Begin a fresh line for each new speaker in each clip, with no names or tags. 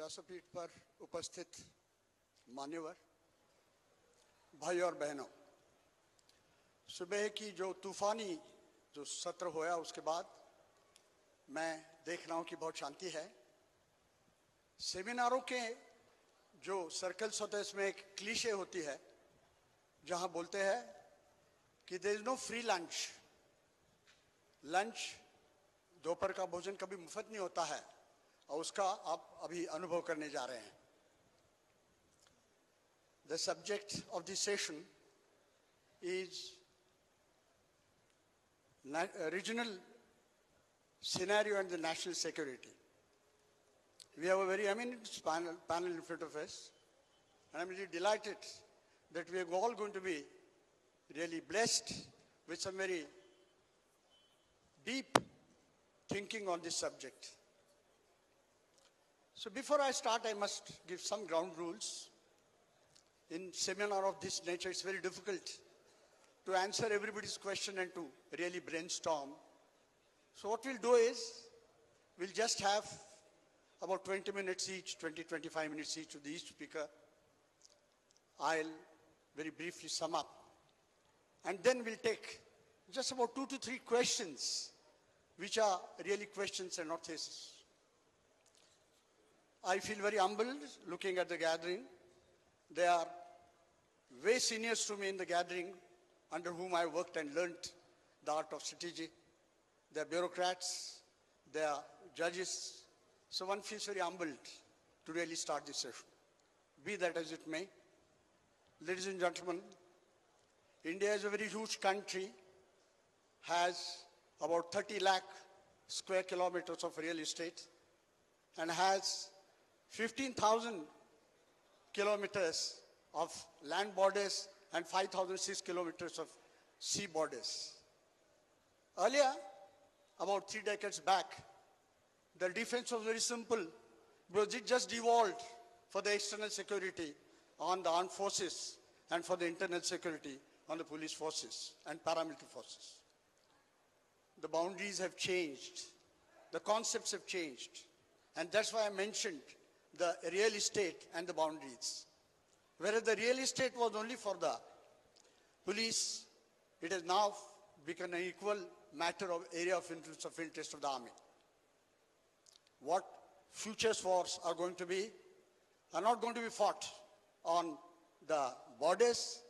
व्यासपीठ पर उपस्थित मान्यवर भाई और बहनों, सुबह की जो तूफानी जो सत्र होया उसके बाद मैं देख रहा हूं कि बहुत शांति है। सेमिनारों के जो सर्कल्स होते हैं इसमें एक क्लीशे होती है जहां बोलते हैं कि there is no free lunch. Lunch दोपहर का भोजन कभी मुफ्त नहीं होता है और उसका आप अभी अनुभव करने जा रहे हैं। The subject of this session is regional scenario and the national security. We have a very eminent panel in front of us, and I'm really delighted that we are all going to be really blessed with some very deep thinking on this subject. So before I start, I must give some ground rules. In seminar of this nature, it's very difficult to answer everybody's question and to really brainstorm. So what we'll do is, we'll just have about 20 minutes each, 20-25 minutes each to each speaker. I'll very briefly sum up. And then we'll take just about 2 to 3 questions, which are really questions and not theses. I feel very humbled looking at the gathering. They are way seniors to me in the gathering, under whom I worked and learnt the art of strategy. They are bureaucrats, they are judges. So one feels very humbled to really start this session. Be that as it may, ladies and gentlemen, India is a very huge country, has about 30 lakh square kilometers of real estate, and has 15,000 kilometers of land borders and 5,006 kilometers of sea borders. Earlier, about 3 decades back, the defense was very simple because it just devolved for the external security on the armed forces and for the internal security on the police forces and paramilitary forces. The boundaries have changed, the concepts have changed, and that's why I mentioned the real estate and the boundaries. Whereas the real estate was only for the police, it has now become an equal matter of area of influence of interest of the army. What future wars are going to be are not going to be fought on the borders,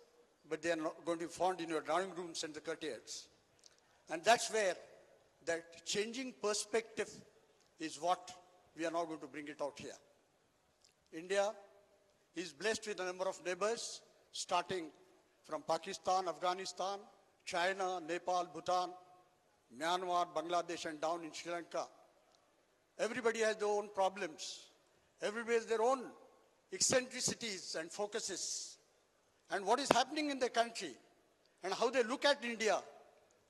but they are not going to be fought in your drawing rooms and the courtyards. And that's where that changing perspective is what we are now going to bring it out here. India is blessed with a number of neighbors, starting from Pakistan, Afghanistan, China, Nepal, Bhutan, Myanmar, Bangladesh, and down in Sri Lanka. Everybody has their own problems. Everybody has their own eccentricities and focuses. And what is happening in the country and how they look at India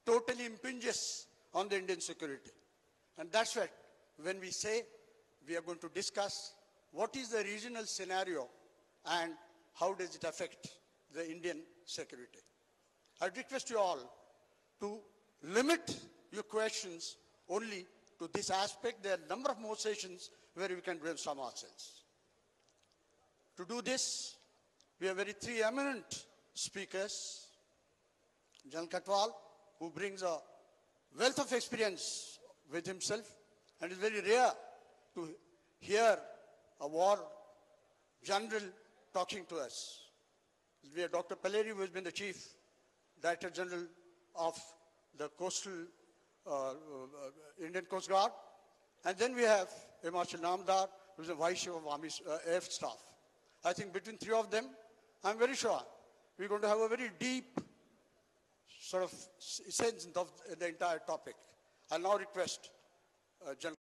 totally impinges on the Indian security. And that's what, when we say we are going to discuss what is the regional scenario and how does it affect the Indian security. I'd request you all to limit your questions only to this aspect. There are a number of more sessions where we can brainstorm ourselves. To do this, we have 3 eminent speakers. General Katwal, who brings a wealth of experience with himself, and it's very rare to hear a war general talking to us. We have Dr. Paleri, who has been the Chief Director General of the Coastal Indian Coast Guard. And then we have Himachal Namdar, who is the Vice Chief of Army Air Staff. I think between 3 of them, I'm very sure we're going to have a very deep sort of sense of the entire topic. I'll now request General